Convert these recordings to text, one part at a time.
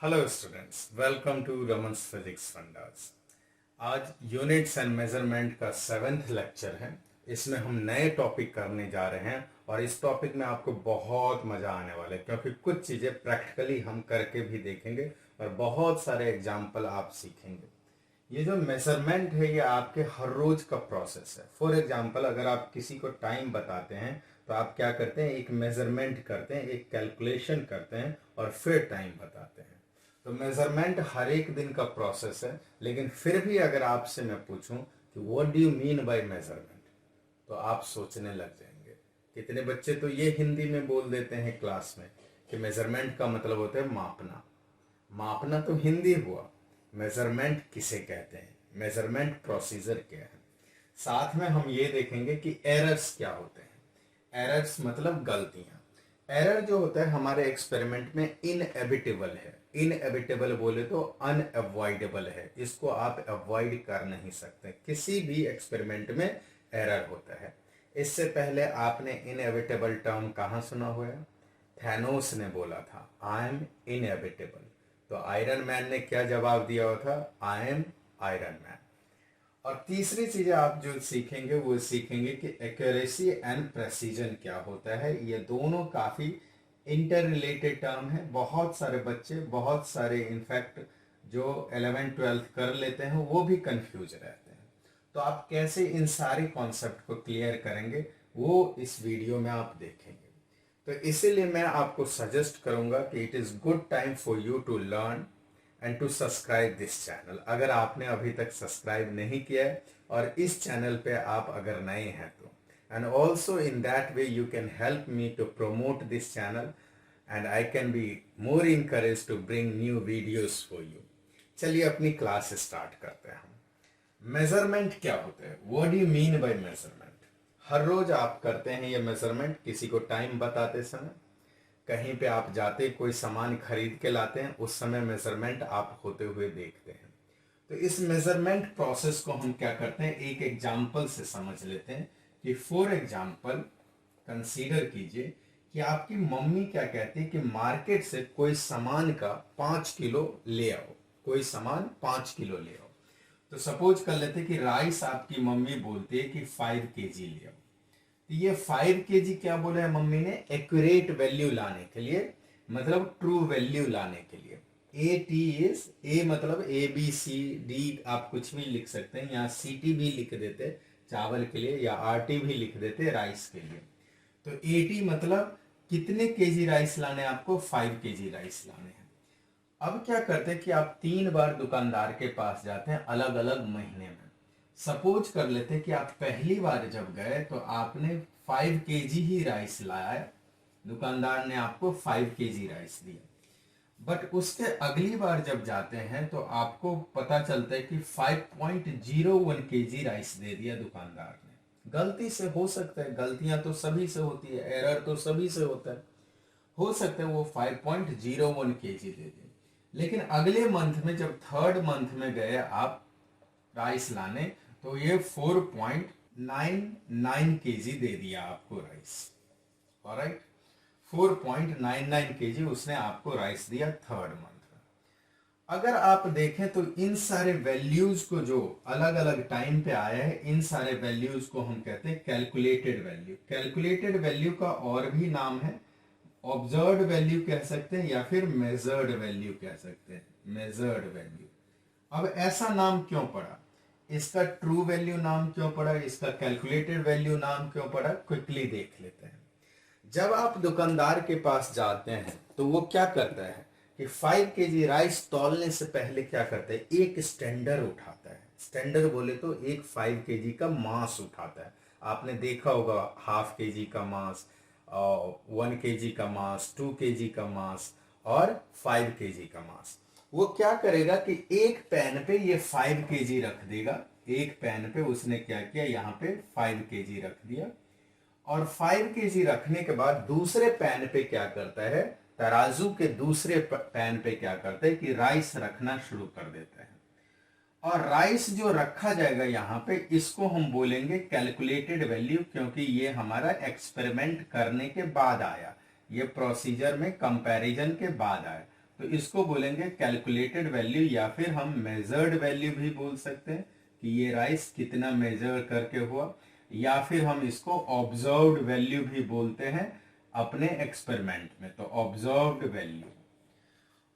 Hello students, welcome to Raman's physics fundas. आज units and measurement का 7th lecture है। इसमें हम नए टॉपिक करने जा रहे हैं और इस टॉपिक में आपको बहुत मज़ा आने वाला है क्योंकि कुछ चीज़ें प्रैक्टिकली हम करके भी देखेंगे और बहुत सारे एग्जाम्पल आप सीखेंगे। ये जो मेजरमेंट है ये आपके हर रोज का प्रोसेस है। फॉर एग्जाम्पल, अगर आप किसी को टाइम बताते हैं तो आप क्या करते हैं, एक मेजरमेंट करते हैं, एक कैलकुलेशन करते हैं और फिर टाइम बताते हैं। तो मेजरमेंट हर एक दिन का प्रोसेस है, लेकिन फिर भी अगर आपसे मैं पूछूं कि what do you mean by measurement, तो आप सोचने लग जाएंगे। कितने बच्चे तो ये हिंदी में बोल देते हैं क्लास में कि मेजरमेंट का मतलब होता है मापना। मापना तो हिंदी हुआ, मेजरमेंट किसे कहते हैं, मेजरमेंट प्रोसीजर क्या है। साथ में हम ये देखेंगे कि एरर्स क्या होते हैं। एरर्स मतलब गलतियां। एरर जो होता है हमारे एक्सपेरिमेंट में इनएविटेबल है। इनएविटेबल बोले तो अनअवॉइडेबल है, इसको आप अवॉइड कर नहीं सकते। किसी भी एक्सपेरिमेंट में एरर होता है। इससे पहले आपने इनएविटेबल टर्म कहाँ सुना हुआ है? थैनोस ने बोला था आई एम इनएविटेबल। तो आयरन मैन ने क्या जवाब दिया हुआ था? I am Iron man. और तीसरी चीज आप जो सीखेंगे वो सीखेंगे कि एक्यूरेसी एंड प्रेसिजन क्या होता है। ये दोनों काफी इंटर रिलेटेड टर्म है। बहुत सारे बच्चे, बहुत सारे इनफैक्ट जो 11th-12th कर लेते हैं वो भी कंफ्यूज रहते हैं। तो आप कैसे इन सारे कॉन्सेप्ट को क्लियर करेंगे वो इस वीडियो में आप देखेंगे। तो इसीलिए मैं आपको सजेस्ट करूंगा कि it is good time for you to learn and to subscribe this channel. अगर आपने अभी तक सब्सक्राइब नहीं किया है और इस चैनल पे आप अगर नए हैं तो, and also in that way you can help me to promote this channel and I can be more encourage to bring new videos for you. चलिए अपनी क्लास स्टार्ट करते हैं। मेजरमेंट क्या होता है? What do you mean by measurement? हर रोज आप करते हैं ये मेजरमेंट। किसी को टाइम बताते समय, कहीं पे आप जाते कोई सामान खरीद के लाते हैं, उस समय मेजरमेंट आप होते हुए देखते हैं। तो इस मेजरमेंट प्रोसेस को हम क्या करते हैं, एक एग्जाम्पल से समझ लेते हैं। कि फॉर एग्जाम्पल कंसीडर कीजिए कि आपकी मम्मी क्या कहती है कि मार्केट से कोई सामान का 5 किलो ले आओ, कोई सामान 5 किलो ले आओ। तो सपोज कर लेते कि राइस आपकी मम्मी बोलती है कि 5 केजी ले आओ। तो ये 5 केजी क्या बोला है मम्मी ने? एक्यूरेट वैल्यू लाने के लिए, मतलब ट्रू वैल्यू लाने के लिए। ए टी इज, ए मतलब ए बी सी डी, आप कुछ भी लिख सकते हैं। यहाँ सी टी भी लिख देते चावल के लिए, या आर टी भी लिख देते राइस के लिए। तो ए टी मतलब कितने केजी राइस लाने? आपको 5 केजी राइस लाने हैं। अब क्या करते हैं कि आप 3 बार दुकानदार के पास जाते हैं अलग अलग महीने में। सपोज कर लेते हैं कि आप पहली बार जब गए तो आपने 5 केजी ही राइस लाया, दुकानदार ने आपको 5 केजी राइस दिया। बट उसके अगली बार जब जाते हैं तो आपको पता चलता है कि 5.01 केजी राइस दे दिया दुकानदार ने। गलती से हो सकता है, गलतियां तो सभी से होती है, एरर तो सभी से होता है। हो सकता है वो 5.01 केजी दे दे, लेकिन अगले मंथ में जब 3rd मंथ में गए आप राइस लाने तो ये 4.99 केजी दे दिया आपको राइस। ऑलराइट, 4.99 केजी उसने आपको राइस दिया 3rd मंथ में। अगर आप देखें तो इन सारे वैल्यूज को जो अलग अलग टाइम पे आया है, इन सारे वैल्यूज को हम कहते हैं कैलकुलेटेड वैल्यू। कैलकुलेटेड वैल्यू का और भी नाम है, ऑब्जर्व्ड वैल्यू कह सकते हैं या फिर मेजर्ड वैल्यू कह सकते हैं, मेजर्ड वैल्यू। अब ऐसा नाम क्यों पड़ा, इसका ट्रू वैल्यू नाम क्यों पड़ा, इसका कैलकुलेटेड वैल्यू नाम क्यों पड़ा, क्विकली देख लेते हैं। जब आप दुकानदार के पास जाते हैं तो वो क्या करता है कि 5 केजी राइस तौलने से पहले क्या करता है, एक स्टैंडर उठाता है। स्टैंडर बोले तो एक 5 केजी का मांस उठाता है। आपने देखा होगा हाफ केजी का मांस, 1 केजी का मांस, 2 केजी का मांस और 5 केजी का मांस। वो क्या करेगा कि एक पैन पे ये 5 केजी रख देगा। एक पैन पे उसने क्या किया, यहाँ पे 5 केजी रख दिया और 5 केजी रखने के बाद दूसरे पैन पे क्या करता है, तराजू के दूसरे पैन पे क्या करता है कि राइस रखना शुरू कर देता है। और राइस जो रखा जाएगा यहाँ पे, इसको हम बोलेंगे कैलकुलेटेड वैल्यू, क्योंकि ये हमारा एक्सपेरिमेंट करने के बाद आया, ये प्रोसीजर में कंपैरिजन के बाद आया। तो इसको बोलेंगे कैलकुलेटेड वैल्यू, या फिर हम मेजर्ड वैल्यू भी बोल सकते हैं कि ये राइस कितना मेजर करके हुआ, या फिर हम इसको ऑब्जर्व्ड वैल्यू भी बोलते हैं अपने एक्सपेरिमेंट में, तो ऑब्जर्व्ड वैल्यू।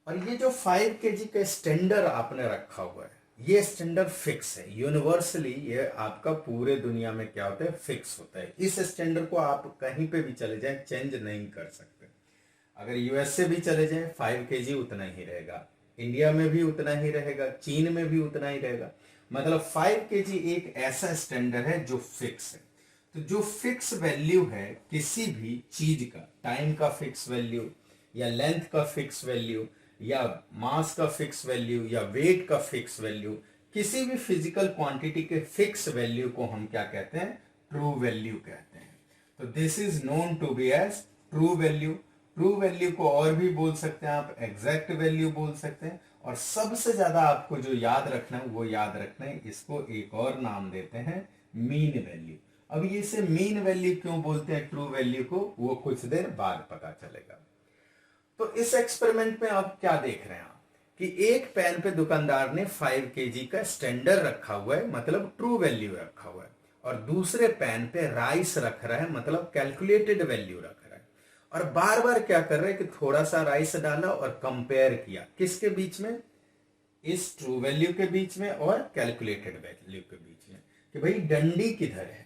और ये जो 5 केजी का स्टैंडर्ड आपने रखा हुआ है, ये स्टैंडर्ड फिक्स है यूनिवर्सली, ये आपका पूरे दुनिया में क्या होता है, फिक्स होता है। इस स्टैंडर्ड को आप कहीं पे भी चले जाएं चेंज नहीं कर सकते। अगर यूएसए भी चले जाएं 5 केजी उतना ही रहेगा, इंडिया में भी उतना ही रहेगा, चीन में भी उतना ही रहेगा। मतलब 5 केजी एक ऐसा स्टैंडर्ड है जो फिक्स है। तो जो फिक्स वैल्यू है किसी भी चीज का, टाइम का फिक्स वैल्यू या लेंथ का फिक्स वैल्यू या मास का फिक्स वैल्यू या वेट का फिक्स वैल्यू, किसी भी फिजिकल क्वांटिटी के फिक्स वैल्यू को हम क्या कहते हैं, ट्रू वैल्यू कहते हैं। तो this is known to be as true value. True value को और भी बोल सकते हैं आप, एग्जैक्ट वैल्यू बोल सकते हैं, और सबसे ज्यादा आपको जो याद रखना है वो याद रखना है, इसको एक और नाम देते हैं मीन वैल्यू। अब ये से मीन वैल्यू क्यों बोलते हैं ट्रू वैल्यू को, वो कुछ देर बाद पता चलेगा। तो इस एक्सपेरिमेंट में आप क्या देख रहे हैं आप कि एक पैन पे दुकानदार ने 5 केजी का स्टैंडर्ड रखा हुआ है, मतलब ट्रू वैल्यू रखा हुआ है, और दूसरे पैन पे राइस रख रहा है, मतलब कैलकुलेटेड वैल्यू रख रहा है। और बार बार क्या कर रहे हैं कि थोड़ा सा राइस डाला और कंपेयर किया, किसके बीच में, इस ट्रू वैल्यू के बीच में और कैलकुलेटेड वैल्यू के बीच में, कि भाई डंडी किधर है।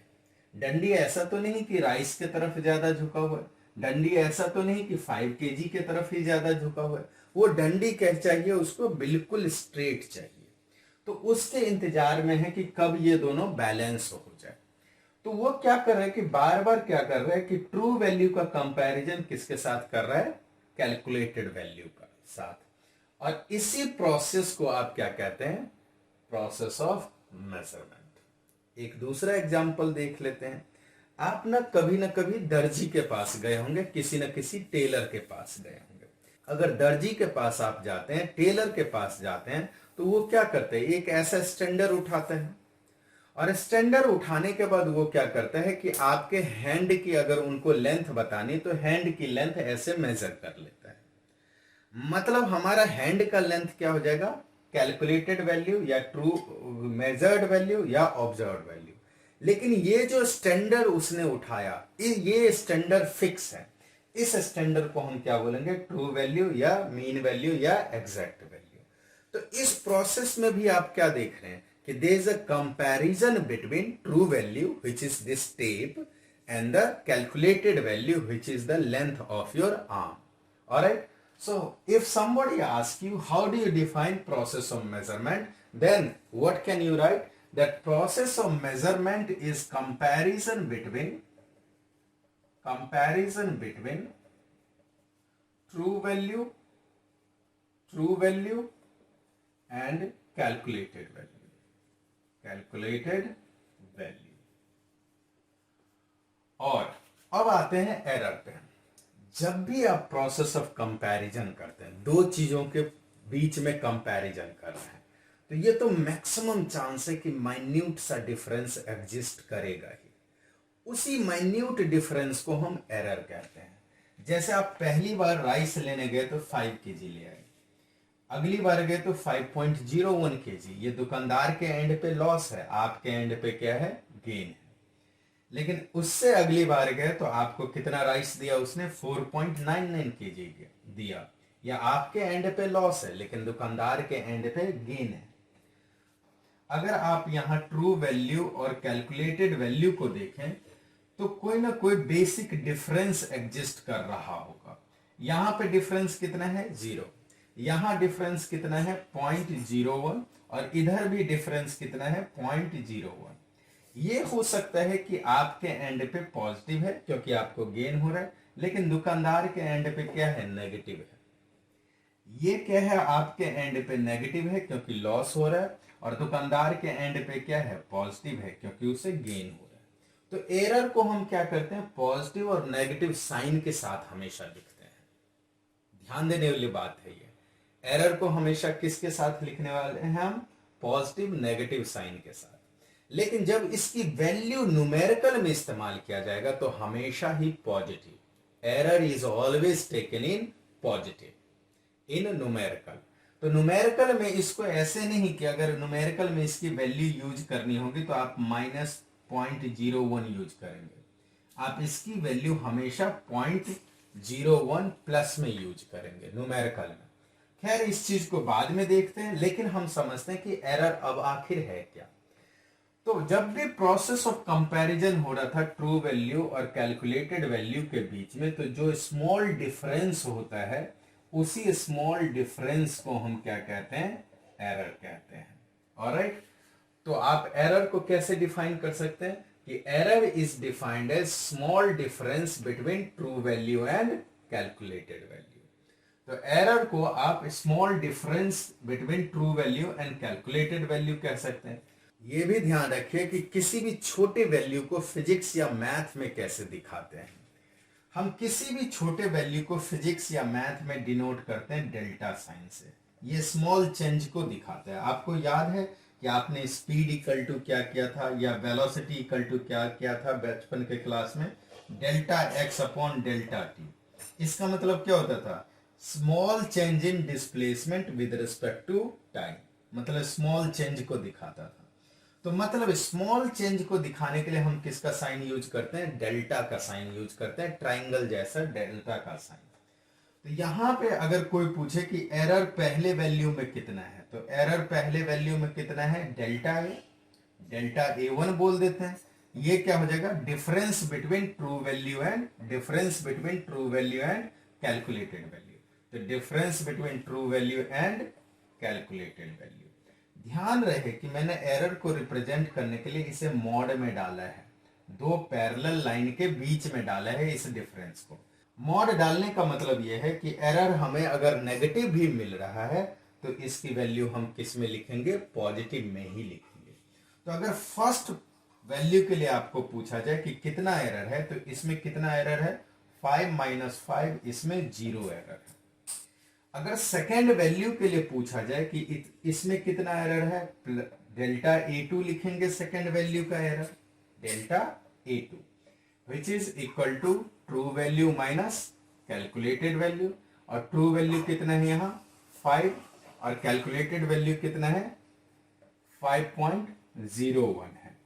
डंडी ऐसा तो नहीं कि राइस के तरफ ज्यादा झुका हुआ है, डंडी ऐसा तो नहीं कि 5 केजी के तरफ ही ज्यादा झुका हुआ है, वो डंडी क्या चाहिए उसको, बिल्कुल स्ट्रेट चाहिए। तो उसके इंतजार में है कि कब ये दोनों बैलेंस हो जाए। तो वो क्या कर रहा है कि बार बार क्या कर रहा है कि ट्रू वैल्यू का कंपैरिजन किसके साथ कर रहा है, कैलकुलेटेड वैल्यू का साथ। और इसी प्रोसेस को आप क्या कहते हैं, प्रोसेस ऑफ मेजरमेंट। एक दूसरा एग्जाम्पल देख लेते हैं। आप ना कभी दर्जी के पास गए होंगे, किसी न किसी टेलर के पास गए होंगे। अगर दर्जी के पास आप जाते हैं, टेलर के पास जाते हैं, तो वो क्या करते हैं, एक ऐसा स्टैंडर्ड उठाते हैं, और स्टैंडर्ड उठाने के बाद वो क्या करता है कि आपके हैंड की अगर उनको लेंथ बतानी, तो हैंड की लेंथ ऐसे मेजर कर लेता है। मतलब हमारा हैंड का लेंथ क्या हो जाएगा, कैलकुलेटेड वैल्यू या ट्रू मेजर्ड वैल्यू या ऑब्जर्व्ड वैल्यू। लेकिन ये जो स्टैंडर्ड उसने उठाया, ये स्टैंडर्ड फिक्स है। इस स्टैंडर्ड को हम क्या बोलेंगे, ट्रू वैल्यू या मीन वैल्यू या एग्जैक्ट वैल्यू। तो इस प्रोसेस में भी आप क्या देख रहे हैं कि there is a comparison between true value which is this tape and the calculated value which is the length of your arm. Alright, so if somebody asks you how do you define process of measurement, then what can you write? That process of measurement is comparison between true value and calculated value। और अब आते हैं error पे। जब भी आप process of comparison करते हैं, दो चीजों के बीच में कंपैरिजन कर रहे हैं, तो ये तो मैक्सिमम चांस है कि माइन्यूट सा डिफरेंस एग्जिस्ट करेगा ही। उसी माइन्यूट डिफरेंस को हम एरर कहते हैं। जैसे आप पहली बार राइस लेने गए तो 5 केजी ले आए, अगली बार गए तो 5.01 केजी। ये दुकानदार के एंड पे लॉस है, आपके एंड पे क्या है, गेन है। लेकिन उससे अगली बार गए तो आपको कितना राइस दिया उसने, 4.99 केजी दिया। या आपके एंड पे लॉस है लेकिन दुकानदार के एंड पे गेन है। अगर आप यहां ट्रू वैल्यू और कैलकुलेटेड वैल्यू को देखें तो कोई ना कोई बेसिक डिफरेंस एग्जिस्ट कर रहा होगा। यहां पे डिफरेंस कितना है, 0। यहां डिफरेंस कितना है, 0.01, और इधर भी डिफरेंस कितना है, 0.01। ये हो सकता है कि आपके एंड पे पॉजिटिव है क्योंकि आपको गेन हो रहा है, लेकिन दुकानदार के एंड पे क्या है, नेगेटिव है। ये क्या है, आपके एंड पे नेगेटिव है क्योंकि लॉस हो रहा है, और दुकानदार के एंड पे क्या है, पॉजिटिव है क्योंकि उसे गेन हो रहा है। तो एरर को हम क्या करते हैं, पॉजिटिव और नेगेटिव साइन के साथ हमेशा लिखते हैं। ध्यान देने वाली बात है ये, एरर को हमेशा किसके साथ लिखने वाले हैं हम, पॉजिटिव नेगेटिव साइन के साथ। लेकिन जब इसकी वैल्यू न्यूमेरिकल में इस्तेमाल किया जाएगा तो हमेशा ही positive. Error is always taken in positive. In numerical. तो न्यूमेरिकल में इसको ऐसे नहीं कि अगर न्यूमेरिकल में इसकी वैल्यू यूज करनी होगी तो आप -0.01 यूज करेंगे। आप इसकी वैल्यू हमेशा 0.01 प्लस में यूज करेंगे न्यूमेरिकल में। खैर इस चीज को बाद में देखते हैं, लेकिन हम समझते हैं कि एरर अब आखिर है क्या। तो जब भी प्रोसेस ऑफ कंपैरिजन हो रहा था ट्रू वैल्यू और कैलकुलेटेड वैल्यू के बीच में, तो जो स्मॉल डिफरेंस होता है उसी स्मॉल डिफरेंस को हम क्या कहते हैं, एरर कहते हैं। ऑलराइट, तो आप एरर को कैसे डिफाइन कर सकते हैं कि error is defined as small difference between true value and calculated value. तो एरर को आप small difference between true value and calculated value कह सकते हैं। ये भी ध्यान रखिए कि किसी भी छोटे वैल्यू को फिजिक्स या मैथ में कैसे दिखाते हैं। हम किसी भी छोटे वैल्यू को फिजिक्स या मैथ में डिनोट करते हैं डेल्टा साइन से। ये स्मॉल चेंज को दिखाता है। आपको याद है कि आपने स्पीड इक्वल टू क्या किया था या वेलोसिटी इक्वल टू क्या किया था बचपन के क्लास में, delta x upon delta t. इसका मतलब क्या होता था, small change in displacement with respect to time, मतलब स्मॉल चेंज को दिखाता था। तो मतलब स्मॉल चेंज को दिखाने के लिए हम किसका साइन यूज करते हैं, डेल्टा का साइन यूज करते हैं, ट्राइंगल जैसा डेल्टा का साइन। तो यहां पे अगर कोई पूछे कि एरर पहले वैल्यू में कितना है, तो एरर पहले वैल्यू में कितना है, डेल्टा ए, डेल्टा A1 बोल देते हैं। ये क्या हो जाएगा, difference between true value and calculated value. तो difference between true value and calculated value. ध्यान रहे कि मैंने एरर को रिप्रेजेंट करने के लिए इसे मॉड में डाला है, दो पैरेलल लाइन के बीच में डाला है इस डिफरेंस को। मॉड डालने का मतलब यह है कि एरर हमें अगर नेगेटिव भी मिल रहा है तो इसकी वैल्यू हम किस में लिखेंगे, पॉजिटिव में ही लिखेंगे। तो अगर फर्स्ट वैल्यू के लिए आपको पूछा जाए कि कितना एरर है, तो इसमें कितना एरर है, 5 - 5, इसमें 0 एरर है। अगर सेकेंड वैल्यू के लिए पूछा जाए कि इसमें कितना एरर है, डेल्टा A2 लिखेंगे सेकेंड वैल्यू का error, delta A2 which is equal to true value minus calculated value. और ट्रू वैल्यू कितना है यहाँ 5 और कैलकुलेटेड वैल्यू कितना है 5.01 है।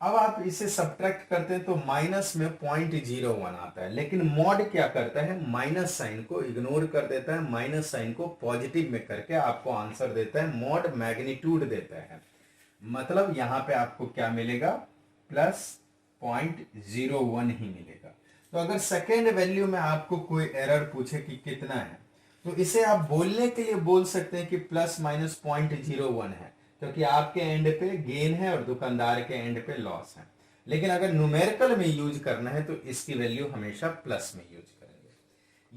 अब आप इसे सब्ट्रैक्ट करते हैं तो माइनस में 0.01 आता है, लेकिन मॉड क्या करता है, माइनस साइन को इग्नोर कर देता है, माइनस साइन को पॉजिटिव में करके आपको आंसर देता है, मॉड मैग्नीट्यूड देता है। मतलब यहां पे आपको क्या मिलेगा, +0.01 ही मिलेगा। तो अगर सेकेंड वैल्यू में आपको कोई एरर पूछे कि कितना है, तो इसे आप बोलने के लिए बोल सकते हैं कि ±0.01 है, क्योंकि आपके एंड पे गेन है और दुकानदार के एंड पे लॉस है। लेकिन अगर न्यूमेरिकल में यूज करना है तो इसकी वैल्यू हमेशा प्लस में यूज करेंगे।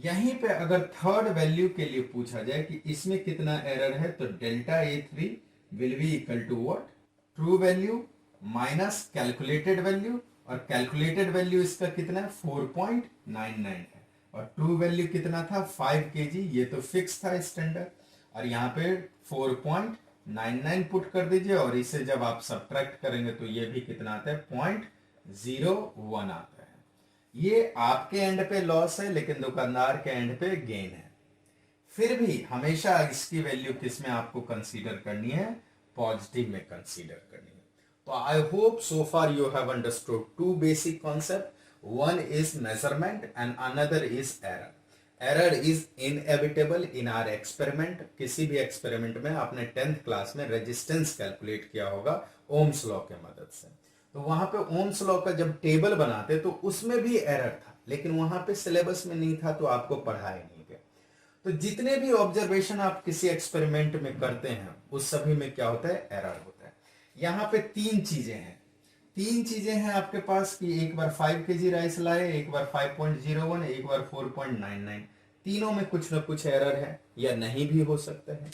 यहीं पे अगर थर्ड वैल्यू के लिए पूछा जाए कि इसमें कितना एरर है, तो delta A3 will be equal to what, true value minus calculated value. और कैलकुलेटेड वैल्यू इसका कितना है, 4.99 है। और ट्रू वैल्यू कितना था, 5 kg, ये तो फिक्स था स्टैंडर्ड। और यहाँ पे 4.99 पुट कर दीजिए, और इसे जब आप सब्ट्रैक्ट करेंगे तो ये भी कितना आता है, 0.01 आता है। ये आपके एंड पे लॉस है, लेकिन दुकानदार के एंड पे गेन है। फिर भी हमेशा इसकी वैल्यू किस में आपको कंसीडर करनी है, पॉजिटिव में कंसीडर करनी है। तो I hope so far you have understood two basic concept, one is measurement and another is error। error is inevitable in our experiment। किसी भी एक्सपेरिमेंट में आपने 10th क्लास में रेजिस्टेंस कैलकुलेट किया होगा ओम्स लॉ के मदद से। तो वहां पे ओम्स लॉ का जब टेबल बनाते तो उसमें भी एरर था, लेकिन वहां पे सिलेबस में नहीं था तो आपको पढ़ाया नहीं गया। तो जितने भी ऑब्जर्वेशन आप किसी एक्सपेरिमेंट में करते हैं उस सभी में क्या होता है, एरर होता है। यहाँ पे तीन चीजें हैं आपके पास कि एक बार 5 kg राइस लाए, एक बार 5.01, एक बार 4.99। तीनों में कुछ ना कुछ एरर है या नहीं भी हो सकता है।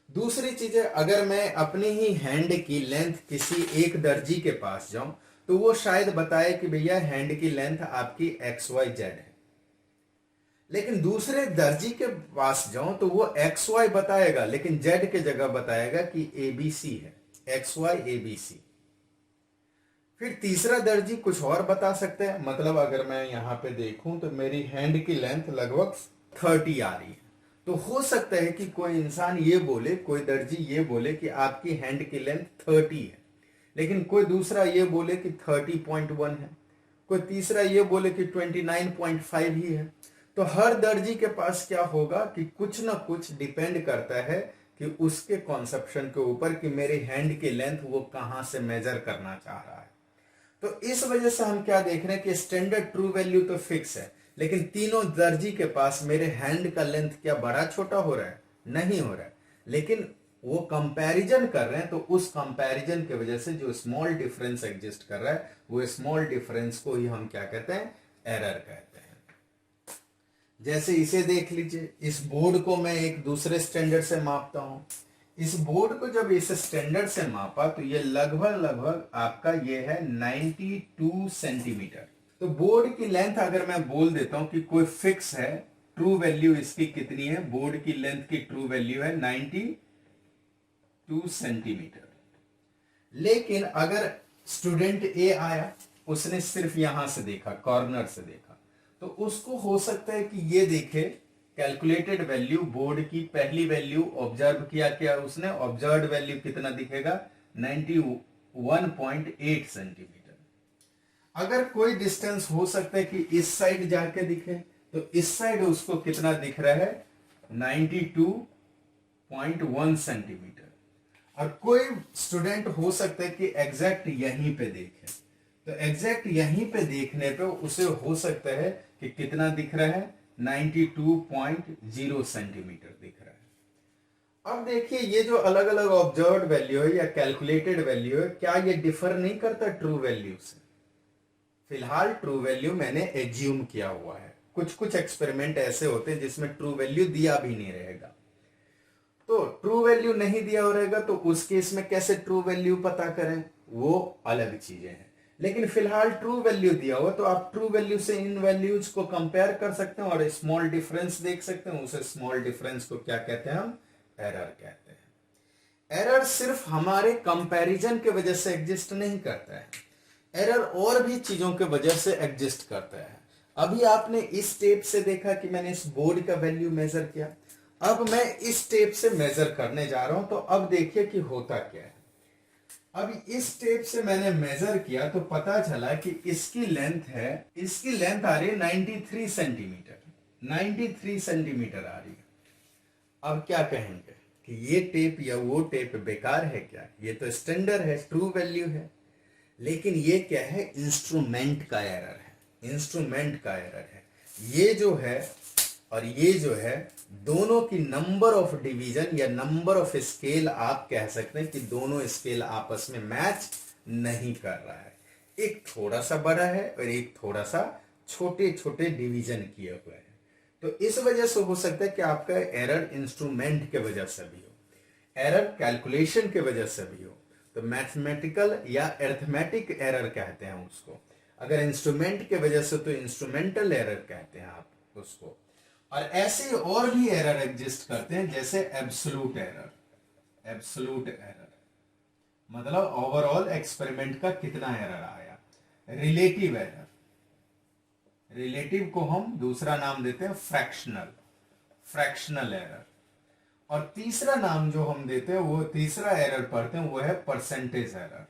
दूसरी चीज है, अगर मैं अपने ही हैंड की लेंथ किसी एक दर्जी के पास जाऊं तो वो शायद बताए कि भैया हैंड की लेंथ आपकी XYZ है, लेकिन दूसरे दर्जी के पास जाऊं तो वो XY बताएगा, लेकिन Z के जगह बताएगा कि ABC है, XY ABC। फिर तीसरा दर्जी कुछ और बता सकते हैं। मतलब अगर मैं यहाँ पे देखूं तो मेरी हैंड की लेंथ लगभग 30 आ रही है, तो हो सकता है कि कोई इंसान ये बोले, कोई दर्जी ये बोले कि आपकी हैंड की लेंथ 30 है, लेकिन कोई दूसरा ये बोले कि 30.1 है, कोई तीसरा ये बोले कि 29.5 ही है। तो हर दर्जी के पास क्या होगा कि कुछ ना कुछ डिपेंड करता है कि उसके कॉन्सेप्शन के ऊपर कि मेरे हैंड की लेंथ वो कहां से मेजर करना चाह रहा है। तो इस वजह से हम क्या देख रहे हैं कि स्टैंडर्ड ट्रू वैल्यू तो फिक्स है, लेकिन तीनों दर्जी के पास मेरे हैंड का लेंथ क्या बड़ा छोटा हो रहा है? नहीं हो रहा है, लेकिन वो कंपैरिजन कर रहे हैं। तो उस कंपैरिजन की वजह से जो स्मॉल डिफरेंस एग्जिस्ट कर रहा है, वो स्मॉल डिफरेंस को ही हम क्या कहते हैं? एरर कहते हैं। जैसे इसे देख लीजिए, इस बोर्ड को मैं एक दूसरे स्टैंडर्ड से मापता हूं। इस बोर्ड को जब इस स्टैंडर्ड से मापा तो ये लगभग आपका ये है 92 सेंटीमीटर। तो बोर्ड की लेंथ अगर मैं बोल देता हूं कि कोई फिक्स है, ट्रू वैल्यू इसकी कितनी है? बोर्ड की लेंथ की ट्रू वैल्यू है 92 सेंटीमीटर। लेकिन अगर स्टूडेंट ए आया, उसने सिर्फ यहां से देखा, कॉर्नर से देखा, तो उसको हो सकता है कि ये देखे कैलकुलेटेड वैल्यू, बोर्ड की पहली वैल्यू ऑब्जर्व किया, क्या उसने ऑब्जर्व वैल्यू कितना दिखेगा? 91.8 सेंटीमीटर। अगर कोई डिस्टेंस हो सकता है कि इस साइड जाके दिखे, तो इस साइड उसको कितना दिख रहा है? 92.1 सेंटीमीटर। और कोई स्टूडेंट हो सकता है कि एग्जैक्ट यहीं पे देखे, तो एग्जैक्ट यहीं पे देखने पे उसे हो सकता है कि कितना दिख रहा है? 92.0 सेंटीमीटर दिख रहा है। अब देखिए, ये जो अलग अलग ऑब्जर्व्ड वैल्यू है या कैलकुलेटेड वैल्यू है, क्या ये डिफर नहीं करता ट्रू वैल्यू से? फिलहाल ट्रू वैल्यू मैंने एज्यूम किया हुआ है। कुछ कुछ एक्सपेरिमेंट ऐसे होते हैं जिसमें ट्रू वैल्यू दिया भी नहीं रहेगा। तो ट्रू वैल्यू नहीं दिया हो रहेगा तो उस केस में कैसे ट्रू वैल्यू पता करें? वो अलग चीजें हैं। लेकिन फिलहाल ट्रू वैल्यू दिया हुआ, तो आप ट्रू वैल्यू से इन वैल्यूज को कंपेयर कर सकते हैं और स्मॉल डिफरेंस देख सकते हैं। उसे स्मॉल डिफरेंस को क्या कहते हैं? हम एरर कहते हैं। एरर सिर्फ हमारे कंपैरिजन के वजह से एग्जिस्ट नहीं करता है, एरर और भी चीजों के वजह से एग्जिस्ट करता है। अभी आपने इस टेप से देखा कि मैंने इस बोर्ड का वैल्यू मेजर किया। अब मैं इस टेप से मेजर करने जा रहा हूं, तो अब देखिए कि होता क्या है। अब इस टेप से मैंने मेजर किया तो पता चला कि इसकी लेंथ आ रही है 93 सेंटीमीटर। 93 सेंटीमीटर आ रही है। अब क्या कहेंगे कि ये टेप या वो टेप बेकार है क्या? ये तो स्टैंडर्ड है, ट्रू वैल्यू है। लेकिन ये क्या है? इंस्ट्रूमेंट का एरर है। इंस्ट्रूमेंट का एरर है। ये जो है और ये जो है, दोनों की नंबर ऑफ डिवीजन या नंबर ऑफ स्केल, आप कह सकते हैं कि दोनों स्केल आपस में मैच नहीं कर रहा है। एक थोड़ा सा बड़ा है और एक थोड़ा सा छोटे छोटे डिवीजन किए हुए हैं। तो इस वजह से हो सकता है कि आपका एरर इंस्ट्रूमेंट के वजह से भी हो, एरर कैलकुलेशन के वजह से भी हो। तो मैथमेटिकल या अरिथमेटिक एरर कहते हैं उसको। अगर इंस्ट्रूमेंट के वजह से तो इंस्ट्रूमेंटल एरर कहते हैं आप उसको। और ऐसे और भी एरर एग्जिस्ट करते हैं, जैसे एब्सोल्यूट एरर। एब्सोल्यूट एरर मतलब ओवरऑल एक्सपेरिमेंट का कितना एरर आया। रिलेटिव एरर, रिलेटिव को हम दूसरा नाम देते हैं फ्रैक्शनल एरर। और तीसरा नाम जो हम देते हैं, वो तीसरा एरर पढ़ते हैं, वो है परसेंटेज एरर।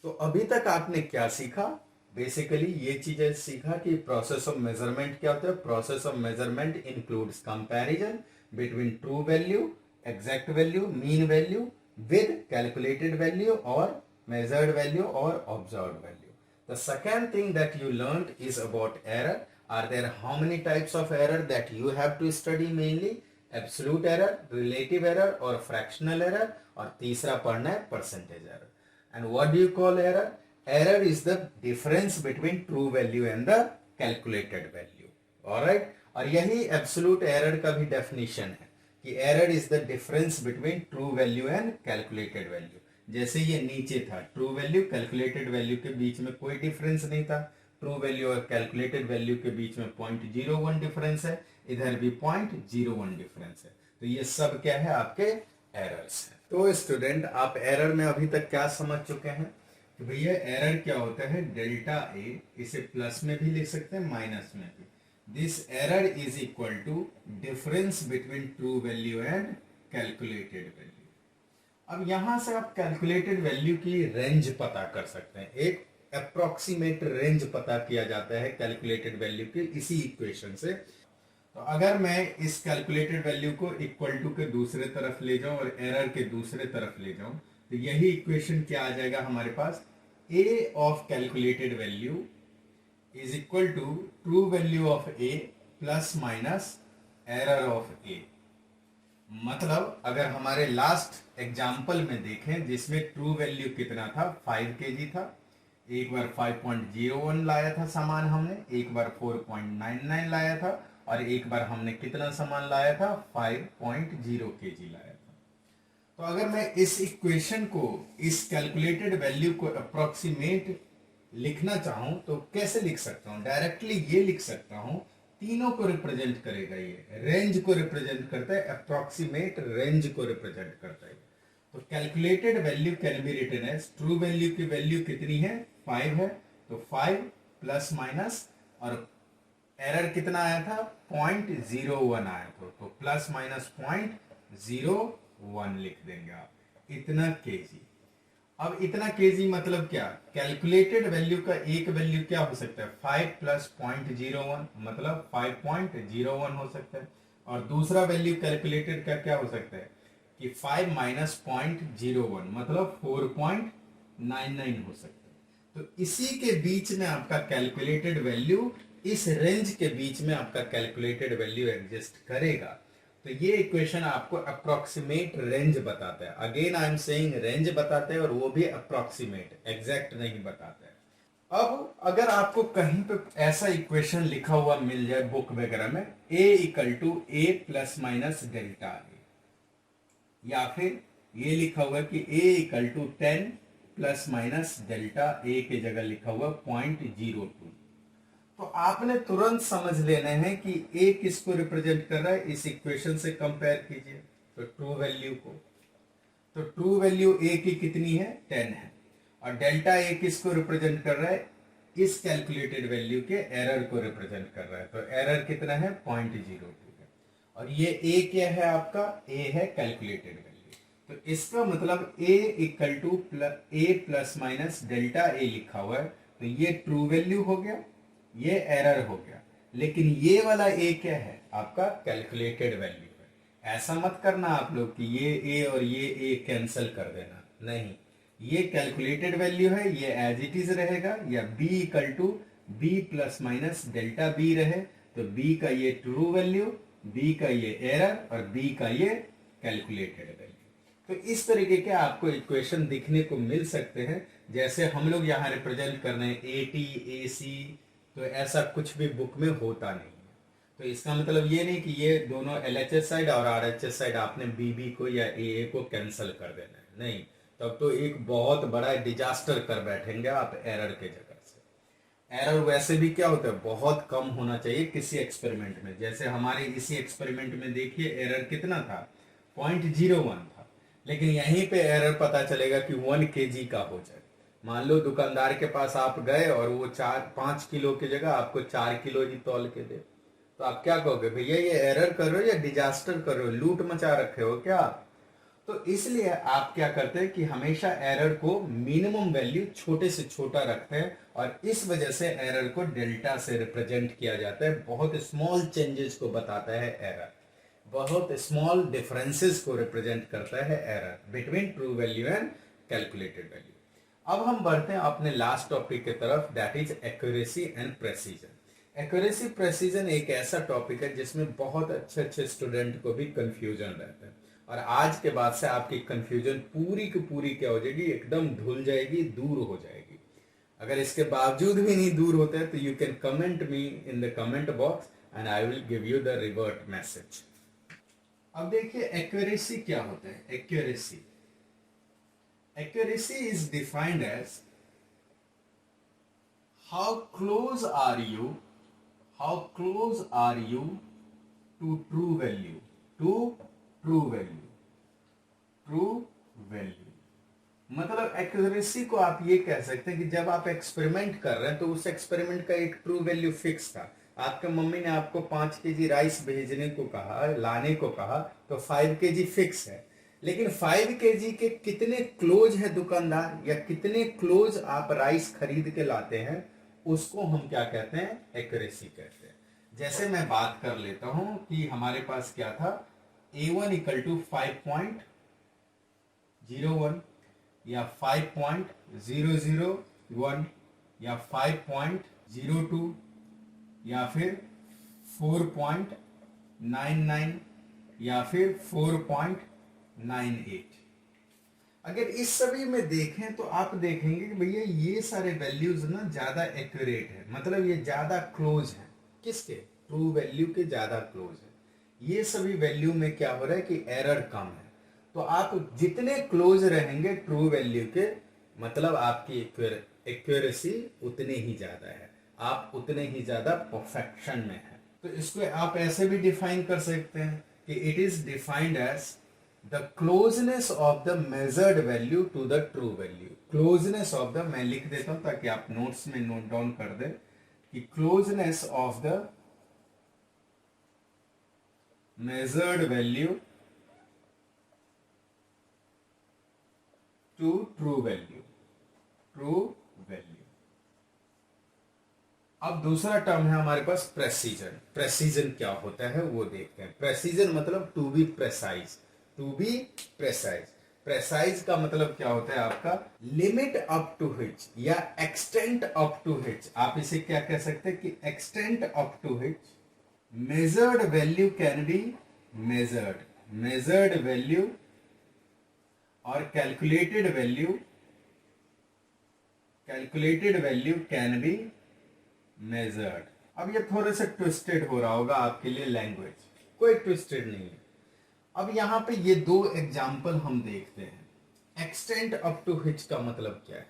तो अभी तक आपने क्या सीखा? बेसिकली ये चीजें सीखा कि प्रोसेस ऑफ मेजरमेंट क्या होता है। Process of measurement includes comparison between true value, exact value, mean value with calculated value और measured value or observed value. The second thing that you learned is about error. Are there how many types of error that you have to study? Mainly absolute error, relative error or fractional error, और तीसरा पढ़ना है percentage error. And what do you call error? Error is the difference between true value and the calculated value. Alright? और यही absolute error का भी definition है कि error is the difference between true value and calculated value. जैसे ये नीचे था, ट्रू वैल्यू कैलकुलेटेड वैल्यू के बीच में कोई डिफरेंस नहीं था, ट्रू वैल्यू और कैलकुलेटेड वैल्यू के बीच में 0.01 डिफरेंस है, इधर भी 0.01 डिफरेंस है। तो ये सब क्या है? आपके एरर्स हैं। तो स्टूडेंट, आप एरर में अभी तक क्या समझ चुके हैं कि भैया एरर क्या होता है? डेल्टा ए, इसे प्लस में भी लिख सकते हैं, माइनस में भी। This error is equal to difference between true value and calculated value. अब यहां से आप कैलकुलेटेड वैल्यू की रेंज पता कर सकते हैं। एक अप्रोक्सीमेट रेंज पता किया जाता है कैलकुलेटेड वैल्यू के इसी इक्वेशन से। तो अगर मैं इस कैलकुलेटेड वैल्यू को इक्वल टू के दूसरे तरफ ले जाऊं और एरर के दूसरे तरफ ले जाऊं, तो यही इक्वेशन क्या आ जाएगा हमारे पास, a of calculated value is equal to true value of a plus minus error of a. मतलब अगर हमारे लास्ट एग्जाम्पल में देखें जिसमें ट्रू वैल्यू कितना था, 5 kg था, एक बार 5.01 लाया था सामान हमने, एक बार 4.99 लाया था, और एक बार हमने कितना सामान लाया था, 5.0 kg लाया था। तो अगर मैं इस इक्वेशन को, इस कैलकुलेटेड वैल्यू को अप्रोक्सीमेट लिखना चाहूं तो कैसे लिख सकता हूं? डायरेक्टली ये लिख सकता हूं, तीनों को रिप्रेजेंट करेगा, ये रेंज को रिप्रेजेंट करता है, अप्रोक्सीमेट रेंज को रिप्रेजेंट करता है। तो calculated value can be written as, true value की वैल्यू कितनी है, 5 है, तो 5 प्लस माइनस, और एरर कितना आया था, 0.01 आया था, तो प्लस माइनस 0.01 लिख देंगे आप, इतना केजी। अब इतना केजी मतलब क्या, कैलकुलेटेड वैल्यू का एक वैल्यू क्या हो सकता है, 5 प्लस 0.01 मतलब 5.01 हो सकता है, और दूसरा वैल्यू कैलकुलेटेड का क्या हो सकता है कि 5 माइनस 0.01 मतलब 4.99 हो सकता है। तो इसी के बीच में आपका कैलकुलेटेड वैल्यू, इस रेंज के बीच में आपका कैलकुलेटेड वैल्यू एग्जिस्ट करेगा। तो ये इक्वेशन आपको अप्रोक्सीमेट रेंज बताता है। Again I am saying range बताता है, और वो भी अप्रोक्सीमेट, एग्जैक्ट नहीं बताता है। अब अगर आपको कहीं पे ऐसा इक्वेशन लिखा हुआ मिल जाए बुक वगैरह में, a equal to a plus minus delta a, या फिर ये लिखा हुआ कि a equal to 10 plus minus delta a के जगह लिखा हुआ 0.02, तो आपने तुरंत समझ लेना है कि a किसको रिप्रेजेंट कर रहा है, इस इक्वेशन से कंपेयर कीजिए तो ट्रू वैल्यू को। तो ट्रू वैल्यू a की कितनी है, 10 है, और डेल्टा a किसको रिप्रेजेंट कर रहा है, इस कैलकुलेटेड वैल्यू के एरर को रिप्रेजेंट कर रहा है। तो एरर कितना है, 0.02 है, और ये a क्या है आपका, a है कैलकुलेटेड वैल्यू। तो इसका मतलब a equal to a plus minus delta a लिखा हुआ है, तो ये ट्रू वैल्यू हो गया, ये एरर हो गया, लेकिन ये वाला ए क्या है, आपका कैलकुलेटेड वैल्यू है। ऐसा मत करना आप लोग कि ये ए और ये ए कैंसिल कर देना, नहीं, ये कैलकुलेटेड वैल्यू है, ये एज इट इज रहेगा, या b equal to b plus minus delta b रहे, तो बी का ये ट्रू वैल्यू, बी का ये एरर, और बी का ये कैलकुलेटेड वैल्यू। तो इस तरीके के आपको इक्वेशन दिखने को मिल सकते हैं, जैसे हम लोग यहाँ रिप्रेजेंट कर रहे हैं ए टी ए सी, तो ऐसा कुछ भी बुक में होता नहीं है। तो इसका मतलब ये नहीं कि ये दोनों LHS साइड और RHS साइड आपने BB को या AA को कैंसिल कर देना है, नहीं, तब तो एक बहुत बड़ा डिजास्टर कर बैठेंगे आप एरर के जगह से। एरर वैसे भी क्या होता है, बहुत कम होना चाहिए किसी एक्सपेरिमेंट में। जैसे हमारे इसी एक्सपेरिमेंट में देखिए एरर कितना था, 0.01 था, लेकिन यहीं पे एरर पता चलेगा कि 1 kg का हो जाए। मान लो दुकानदार के पास आप गए और वो 5 किलो की जगह आपको 4 किलो ही तौल के दे, तो आप क्या कहोगे, भैया ये एरर कर रहे हो या डिजास्टर कर रहे हो, लूट मचा रखे हो क्या? तो इसलिए आप क्या करते हैं कि हमेशा एरर को मिनिमम वैल्यू छोटे से छोटा रखते हैं, और इस वजह से एरर को डेल्टा से रिप्रेजेंट किया जाता है। बहुत स्मॉल चेंजेस को बताता है एरर, बहुत स्मॉल डिफरेंसेस को रिप्रेजेंट करता है error between true value and calculated value. अब हम बढ़ते हैं अपने लास्ट टॉपिक की तरफ, that is accuracy and precision. Accuracy precision एक ऐसा टॉपिक है जिसमें बहुत अच्छे अच्छे स्टूडेंट को भी कंफ्यूजन रहता है, और आज के बाद से आपकी कंफ्यूजन पूरी की पूरी क्या हो जाएगी, एकदम धुल जाएगी, दूर हो जाएगी। अगर इसके बावजूद भी नहीं दूर होता है तो you can comment me in the comment box and I will give you the revert message. अब देखिए एक्यूरेसी क्या होता है। Accuracy Accuracy is defined as how close are you to true value, true value। मतलब accuracy को आप ये कह सकते हैं कि जब आप एक्सपेरिमेंट कर रहे हैं तो उस एक्सपेरिमेंट का एक ट्रू वैल्यू फिक्स था, आपके मम्मी ने आपको 5 kg राइस भेजने को कहा, लाने को कहा, तो 5 kg फिक्स है। लेकिन 5 kg के कितने क्लोज है दुकानदार, या कितने क्लोज आप राइस खरीद के लाते हैं, उसको हम क्या कहते हैं, एक्यूरेसी कहते हैं। जैसे मैं बात कर लेता हूं कि हमारे पास क्या था, A1 इक्वल टू 5.01 या 5.001 या 5.02 या फिर 4.99 या फिर 4.98। अगर इस सभी में देखें तो आप देखेंगे कि भैया ये सारे वैल्यूज ना ज्यादा एक्यूरेट है, मतलब ये ज्यादा क्लोज है, किसके, ट्रू वैल्यू के ज्यादा क्लोज है। ये सभी वैल्यू में क्या हो रहा है कि एरर कम है। तो आप जितने क्लोज रहेंगे ट्रू वैल्यू के, मतलब आपकी एक्यूरेसी उतनी ही ज्यादा है, आप उतने ही ज्यादा परफेक्शन में है। तो इसको आप ऐसे भी डिफाइन कर सकते हैं कि it is defined as the closeness of the measured value to the true value. Closeness of the, मैं लिख देता हूं ताकि आप नोट्स में नोट डाउन कर दें कि closeness of the measured value to true value, true value। अब दूसरा टर्म है हमारे पास प्रेसिजन। प्रेसिजन क्या होता है वो देखते हैं। प्रेसिजन मतलब to be precise, to be precise. Precise का मतलब क्या होता है आपका, लिमिट अप टू हिच या एक्सटेंट अप टू हिच, आप इसे क्या कह सकते हैं कि extent up to which measured value can be measured value or calculated value can be measured। अब ये थोड़े से ट्विस्टेड हो रहा होगा आपके लिए, लैंग्वेज कोई ट्विस्टेड नहीं है। अब यहाँ पे ये दो एग्जाम्पल हम देखते हैं। एक्सटेंट अप टू हिच का मतलब क्या है,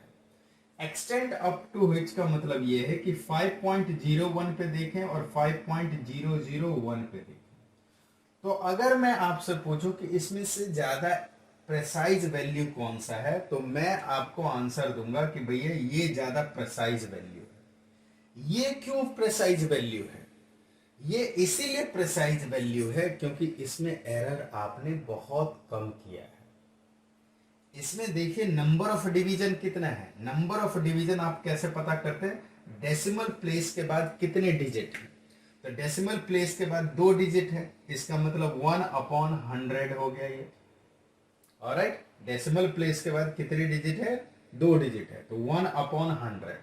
एक्सटेंड अप टू विच का मतलब ये है कि 5.01 पे देखें और 5.001 पे देखें। तो अगर मैं आपसे पूछूं कि इसमें से ज्यादा प्रेसाइज वैल्यू कौन सा है, तो मैं आपको आंसर दूंगा कि भैया ये ज्यादा प्रेसाइज वैल्यू है। ये क्यों प्रेसाइज वैल्यू है, ये इसीलिए प्रेसाइज वैल्यू है क्योंकि इसमें एरर आपने बहुत कम किया है। इसमें देखिए नंबर ऑफ डिवीजन कितना है। नंबर ऑफ डिवीजन आप कैसे पता करते हैं, डेसिमल प्लेस के बाद कितने डिजिट है। तो डेसिमल प्लेस के बाद 2 डिजिट है, इसका मतलब 1/100 हो गया ये। ऑलराइट, डेसिमल प्लेस के बाद कितने डिजिट है, 2 डिजिट है, तो 1/100।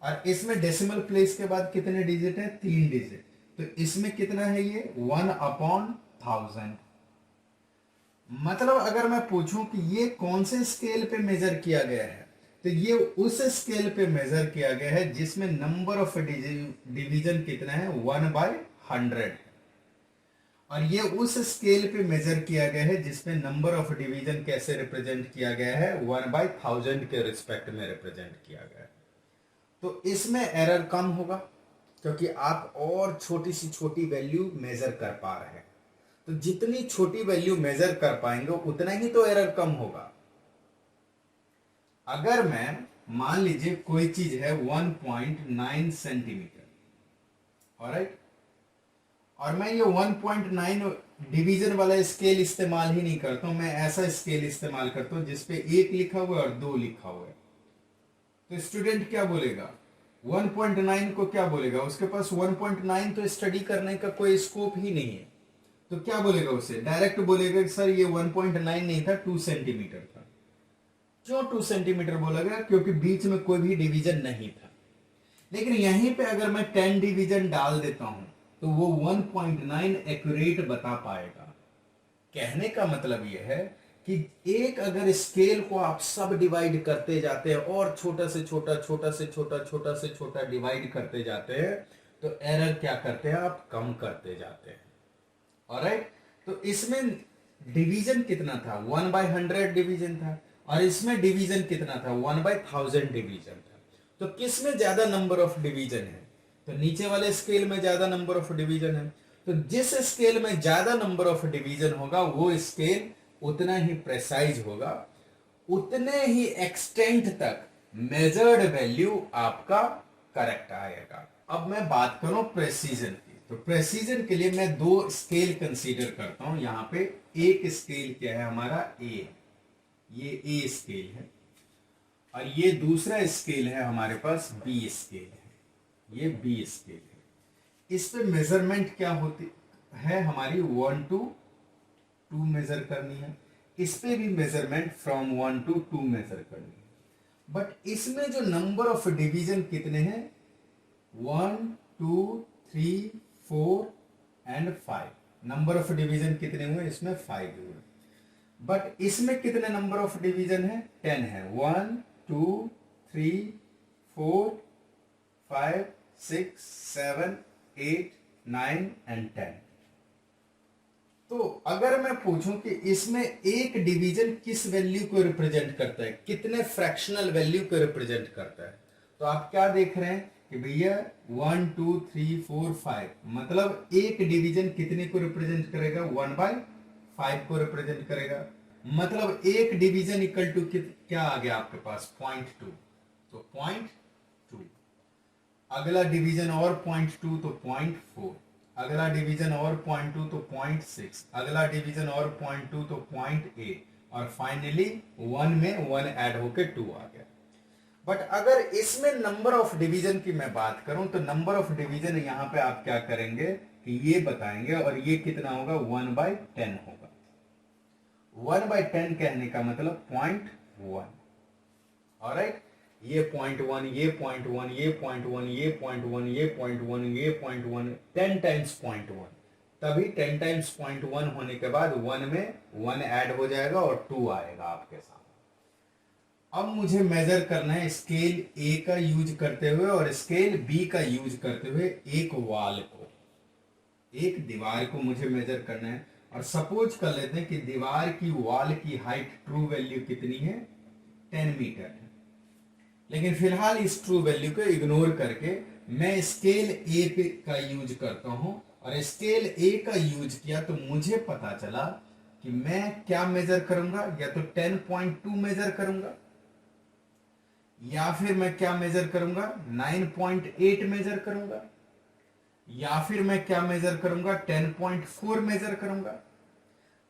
और इसमें डेसिमल प्लेस के बाद कितने डिजिट है, 3 डिजिट, तो इसमें कितना है ये 1/1000। मतलब अगर मैं पूछूं कि ये कौन से स्केल पे मेजर किया गया है, तो ये उस स्केल पे मेजर किया गया है जिसमें नंबर ऑफ डिवीजन कितना है, 1/100। और ये उस स्केल पे मेजर किया गया है जिसमें नंबर ऑफ डिवीजन कैसे रिप्रेजेंट किया गया है, 1/1000 के रिस्पेक्ट में रिप्रेजेंट किया गया है। तो इसमें एरर कम होगा क्योंकि आप और छोटी से छोटी वैल्यू मेजर कर पा रहे हैं। तो जितनी छोटी वैल्यू मेजर कर पाएंगे उतना ही तो एरर कम होगा। अगर मैं मान लीजिए कोई चीज है 1.9 सेंटीमीटर, ऑलराइट, और मैं ये 1.9 डिवीजन वाला स्केल इस्तेमाल ही नहीं करता हूं, मैं ऐसा स्केल इस्तेमाल करता हूं जिसपे 1 लिखा हुआ है और 2 लिखा हुआ है। तो स्टूडेंट क्या बोलेगा, 1.9 को क्या बोलेगा, उसके पास 1.9 तो स्टडी करने का कोई स्कोप ही नहीं है, तो क्या बोलेगा, उसे डायरेक्ट बोलेगा कि सर ये 1.9 नहीं था, 2 सेंटीमीटर था। क्यों 2 सेंटीमीटर बोलेगा, क्योंकि बीच में कोई भी डिवीजन नहीं था। लेकिन यहीं पे अगर मैं 10 डिवीजन डाल देता हूं तो वो 1.9 एक्यूरेट बता पाएगा। कहने का मतलब यह है कि एक अगर स्केल को आप सब डिवाइड करते जाते हैं और छोटा से छोटा, छोटा से छोटा, छोटा से छोटा डिवाइड करते जाते हैं, तो एरर क्या करते हैं आप, कम करते जाते हैं। ऑलराइट, तो इसमें डिवीजन कितना था, 1/100 डिवीजन था, और इसमें डिवीजन कितना था, 1/1000 डिवीजन था। तो किसमें ज्यादा नंबर ऑफ डिवीजन है, तो नीचे वाले स्केल में ज्यादा नंबर ऑफ डिवीजन है। तो जिस स्केल में ज्यादा नंबर ऑफ डिवीजन होगा वो स्केल उतना ही प्रेसाइज होगा, उतने ही एक्सटेंट तक मेजर्ड वैल्यू आपका करेक्ट आएगा। अब मैं बात करूं प्रेसीजन की, तो प्रेसीजन के लिए मैं दो स्केल कंसीडर करता हूं। यहां पे एक स्केल क्या है हमारा ए, ये ए स्केल है, और ये दूसरा स्केल है हमारे पास बी स्केल है, ये बी स्केल है। इस पे मेजरमेंट क्या होती है हमारी 1 to 2 मेजर करनी है, इस पे भी मेजरमेंट फ्रॉम 1 to 2 मेजर करनी है। बट इसमें जो नंबर ऑफ डिवीजन कितने हैं, 1 2 3 4 एंड 5, नंबर ऑफ डिवीजन कितने हुए इसमें, 5 हुए। बट इसमें कितने नंबर ऑफ डिवीजन है, 10 है, 1 2 3 4 5 6 7 8 9 एंड 10। तो अगर मैं पूछूं कि इसमें एक डिवीजन किस वैल्यू को रिप्रेजेंट करता है, कितने फ्रैक्शनल वैल्यू को रिप्रेजेंट करता है, तो आप क्या देख रहे हैं कि भैया 1 2 3 4 5, मतलब एक डिवीजन कितने को रिप्रेजेंट करेगा, 1/5 को रिप्रेजेंट करेगा। मतलब एक डिवीजन इक्वल टू क्या आ गया आपके पास, 0.2, तो 0.2। अगला डिवीजन और 0.2 तो 0.4, अगला डिवीजन और 0.2 तो 0.6, अगला डिवीजन और 0.2 तो 0.8, और फाइनली 1 में 1 ऐड होके 2 आ गया। बट अगर इसमें नंबर ऑफ डिवीजन की मैं बात करूं तो नंबर ऑफ डिवीजन यहां पे आप क्या करेंगे कि ये बताएंगे, और ये कितना होगा, 1/10 होगा। 1/10 कहने का मतलब 0.1। ऑलराइट, ये 0.1, ये 0.1, ये 0.1, ये 0.1, ये 0.1, ये 0.1, 10 टाइम्स 0.1, तभी 10 टाइम्स 0.1 होने के बाद 1 में 1 ऐड हो जाएगा और 2 आएगा आपके सामने। अब मुझे मेजर करना है स्केल ए का यूज करते हुए और स्केल बी का यूज करते हुए एक वॉल को, एक दीवार को मुझे मेजर करना है। और सपोज कर लेते हैं कि दीवार की वॉल की हाइट ट्रू वैल्यू कितनी है, 10 मीटर है। लेकिन फिलहाल इस ट्रू वैल्यू को इग्नोर करके मैं स्केल ए का यूज करता हूं, और स्केल ए का यूज किया तो मुझे पता चला कि मैं क्या मेजर करूंगा, या तो 10.2 मेजर करूंगा, या फिर मैं क्या मेजर करूंगा, 9.8 मेजर करूंगा, या फिर मैं क्या मेजर करूंगा, 10.4 मेजर करूंगा।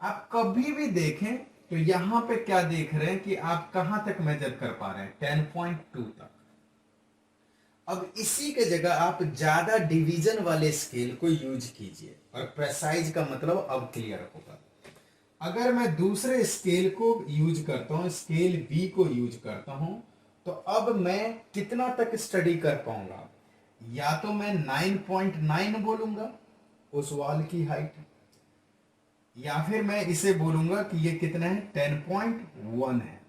आप कभी भी देखें तो यहां पे क्या देख रहे हैं कि आप कहां तक मेजर कर पा रहे हैं, 10.2 तक। अब इसी के जगह आप ज्यादा डिवीजन वाले स्केल को यूज कीजिए, और प्रेसाइज का मतलब अब क्लियर होगा। अगर मैं दूसरे स्केल को यूज करता हूं, स्केल बी को यूज करता हूं, तो अब मैं कितना तक स्टडी कर पाऊंगा, या तो मैं 9.9 बोलूंगा उस वॉल की हाइट, या फिर मैं इसे बोलूंगा कि ये कितना है, 10.1 है।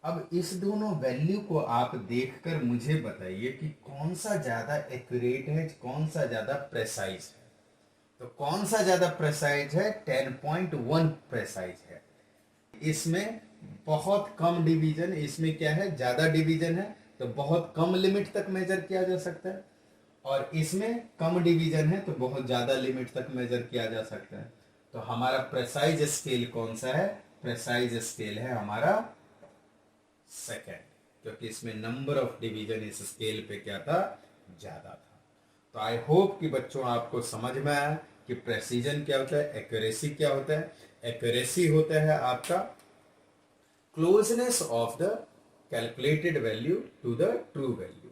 अब इस दोनों वैल्यू को आप देखकर मुझे बताइए कि कौन सा ज्यादा एक्यूरेट है, कौन सा ज्यादा प्रेसाइज है। तो कौन सा ज्यादा प्रेसाइज है, 10.1 प्रेसाइज है। इसमें बहुत कम डिवीजन, इसमें क्या है, ज्यादा डिवीजन है तो बहुत कम लिमिट तक मेजर किया जा सकता है, और इसमें कम डिवीजन है तो बहुत ज्यादा लिमिट तक मेजर किया जा सकता है। तो हमारा प्रेसाइज स्केल कौन सा है, प्रेसाइज स्केल है हमारा सेकेंड, क्योंकि इसमें नंबर ऑफ डिवीजन इस स्केल पे क्या था, ज्यादा था। तो आई होप कि बच्चों आपको समझ में आया कि प्रेसिजन क्या होता है, एक्यूरेसी क्या होता है। एक्यूरेसी होता है आपका closeness of the calculated value to the true value,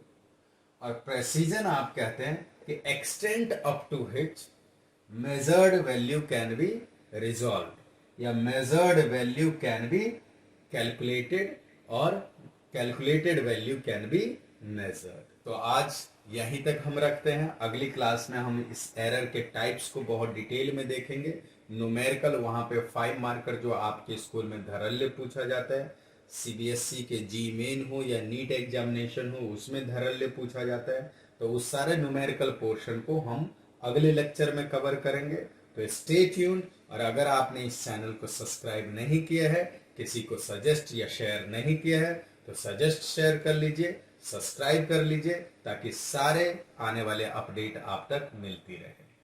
और प्रेसिजन आप कहते हैं कि extent up to which measured value can be resolve, या measured value can be calculated, और calculated value can be measured. तो आज यहीं तक हम रखते हैं। अगली क्लास में हम इस एरर के टाइप्स को बहुत डिटेल में देखेंगे। न्यूमेरिकल, वहां पे 5 मार्कर जो आपके स्कूल में धरल्य पूछा जाता है, सीबीएसई के जी मेन हो या नीट एग्जामिनेशन हो उसमें धरल्य पूछा जाता है। तो उस सारे न्यूमेरिकल पोर्शन को हम अगले लेक्चर में कवर करेंगे। तो स्टे ट्यून्ड, और अगर आपने इस चैनल को सब्सक्राइब नहीं किया है, किसी को सजेस्ट या शेयर नहीं किया है, तो सजेस्ट शेयर कर लीजिए, सब्सक्राइब कर लीजिए, ताकि सारे आने वाले अपडेट आप तक मिलती रहे।